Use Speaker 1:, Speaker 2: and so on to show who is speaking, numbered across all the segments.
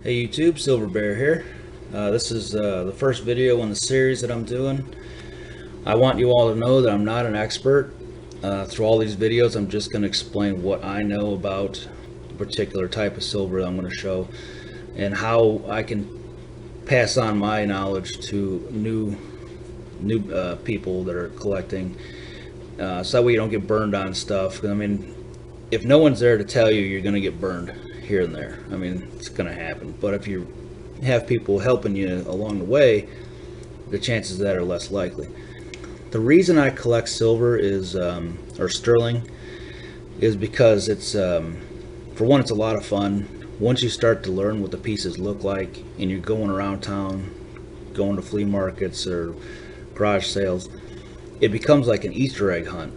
Speaker 1: Hey YouTube, Silver Bear here. This is the first video in the series that I'm doing. I want you all to know that I'm not an expert. Through all these videos, I'm just going to explain what I know about the particular type of silver that I'm going to show and how I can pass on my knowledge to new people that are collecting, so that way you don't get burned on stuff. I mean, if no one's there to tell you, you're going to get burned here and there. I mean, it's going to happen. But if you have people helping you along the way, the chances of that are less likely. The reason I collect silver is, or sterling, is because it's, for one, it's a lot of fun. Once you start to learn what the pieces look like and you're going around town, going to flea markets or garage sales, it becomes like an Easter egg hunt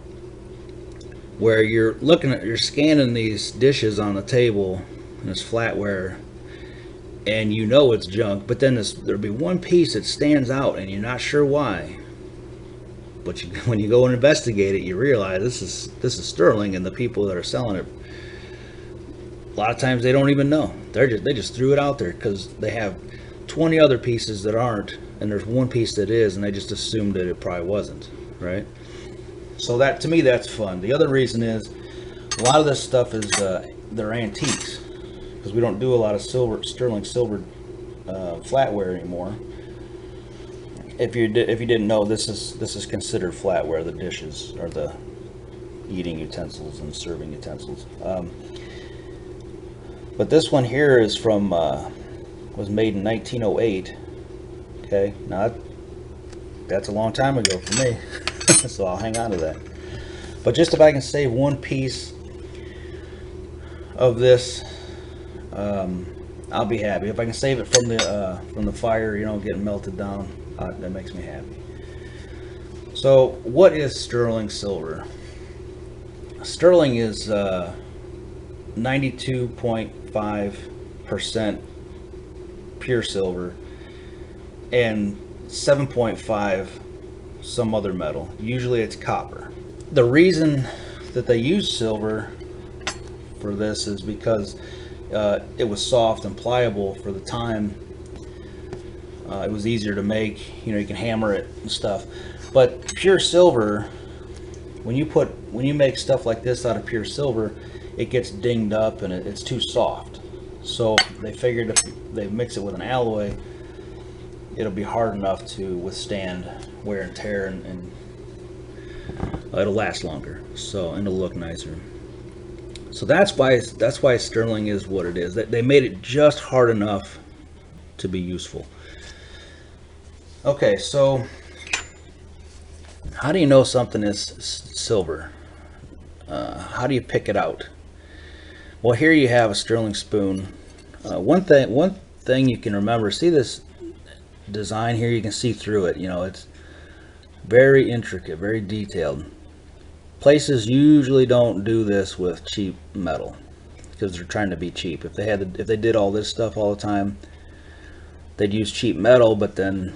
Speaker 1: where you're scanning these dishes on the table and this flatware, and you know it's junk, but then there'll be one piece that stands out and you're not sure why, but when you go and investigate it, you realize this is sterling, and the people that are selling it, a lot of times they don't even know. They just threw it out there because they have 20 other pieces that aren't, and there's one piece that is, and they just assumed that it probably wasn't, right? So that, to me, that's fun. The other reason is a lot of this stuff is they're antiques, because we don't do a lot of sterling silver flatware anymore. If you didn't know, this is considered flatware. The dishes are the eating utensils and serving utensils. But this one here is from was made in 1908. Okay, now that's a long time ago for me. So I'll hang on to that. But just if I can save one piece of this, I'll be happy. If I can save it from the fire, getting melted down, that makes me happy. So what is sterling silver? Sterling is 92.5% pure silver and 7.5 some other metal. Usually it's copper. The reason that they use silver for this is because it was soft and pliable for the time. It was easier to make. You can hammer it and stuff. But pure silver, when you make stuff like this out of pure silver, it gets dinged up and it's too soft. So they figured if they mix it with an alloy, it'll be hard enough to withstand wear and tear, and it'll last longer. So, and it'll look nicer. So that's why sterling is what it is. They made it just hard enough to be useful. Okay, so how do you know something is silver? How do you pick it out? Well, here you have a sterling spoon. One thing you can remember, see this design here, you can see through it. It's very intricate, very detailed. Places usually don't do this with cheap metal because they're trying to be cheap. If they did all this stuff all the time, they'd use cheap metal, but then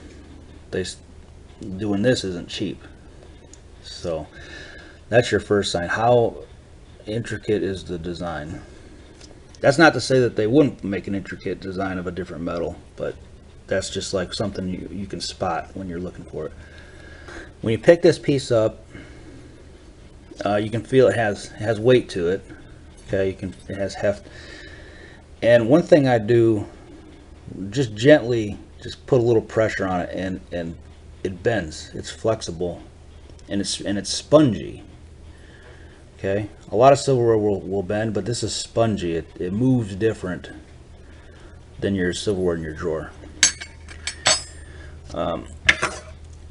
Speaker 1: doing this isn't cheap. So that's your first sign. How intricate is the design? That's not to say that they wouldn't make an intricate design of a different metal, but that's just like something you can spot when you're looking for it. When you pick this piece up, you can feel it has weight to it. Okay, it has heft. And one thing I do, just gently, just put a little pressure on it, and it bends. It's flexible, and it's spongy. Okay, a lot of silverware will bend, but this is spongy. It moves different than your silverware in your drawer.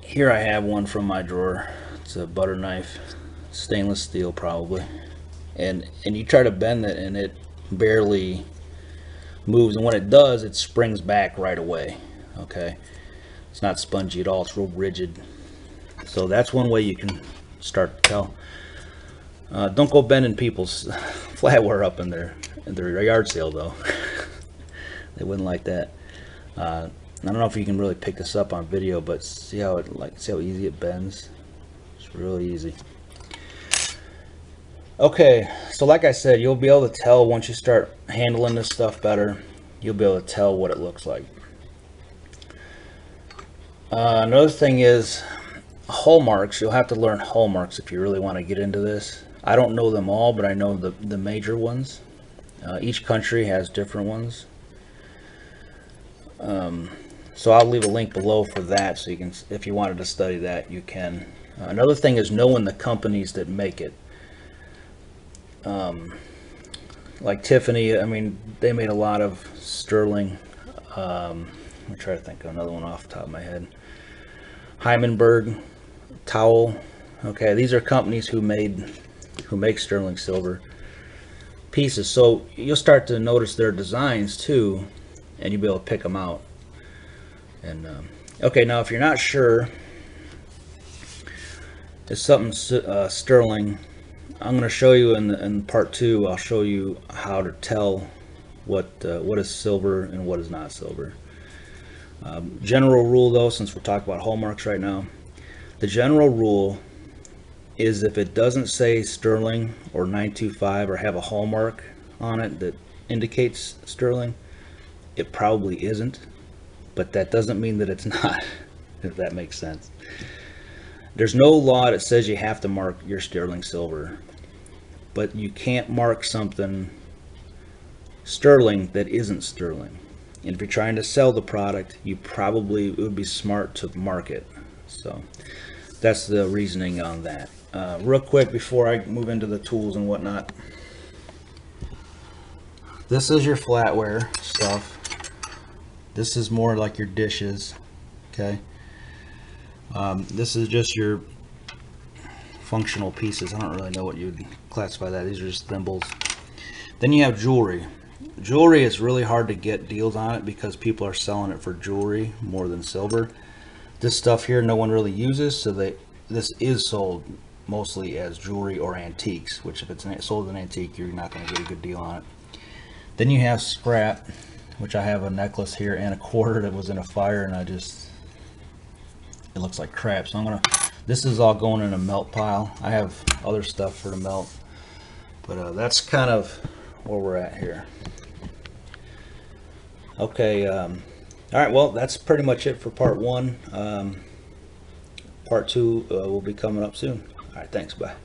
Speaker 1: Here I have one from my drawer. It's a butter knife, stainless steel probably, and you try to bend it and it barely moves, and when it does, it springs back right away. Okay, it's not spongy at all, it's real rigid. So that's one way you can start to tell. Don't go bending people's flatware up in their yard sale though. They wouldn't like that. I don't know if you can really pick this up on video, but see how easy it bends. It's really easy. Okay, so like I said, you'll be able to tell once you start handling this stuff better. you'll be able to tell what it looks like. Another thing is hallmarks. You'll have to learn hallmarks if you really want to get into this. I don't know them all, but I know the major ones. Each country has different ones. So I'll leave a link below for that, so you can, if you wanted to study that, you can. Another thing is knowing the companies that make it. Like Tiffany, I mean, they made a lot of sterling. Let me try to think of another one off the top of my head. Heimenberg, Towel. Okay, these are companies who make sterling silver pieces. So you'll start to notice their designs too, and you'll be able to pick them out. And okay, now if you're not sure if something's sterling, I'm going to show you in part 2. I'll show you how to tell what is silver and what is not silver. General rule though, since we're talking about hallmarks right now, the general rule is if it doesn't say sterling or 925 or have a hallmark on it that indicates sterling, it probably isn't, but that doesn't mean that it's not, if that makes sense. There's no law that says you have to mark your sterling silver, but you can't mark something sterling that isn't sterling. And if you're trying to sell the product, it would be smart to mark it. So that's the reasoning on that. Real quick before I move into the tools and whatnot, this is your flatware stuff. This is more like your dishes. Okay. This is just your functional pieces. I don't really know what you'd classify that. These are just thimbles. Then you have jewelry. Jewelry is really hard to get deals on it because people are selling it for jewelry more than silver. This stuff here no one really uses, so this is sold mostly as jewelry or antiques, which if it's sold as an antique, you're not going to get a good deal on it. Then you have scrap, which I have a necklace here and a quarter that was in a fire, and it looks like crap. So this is all going in a melt pile. I have other stuff for the melt, but that's kind of where we're at here. Okay, all right, well, that's pretty much it for part 1. Part 2 will be coming up soon. All right, thanks, bye.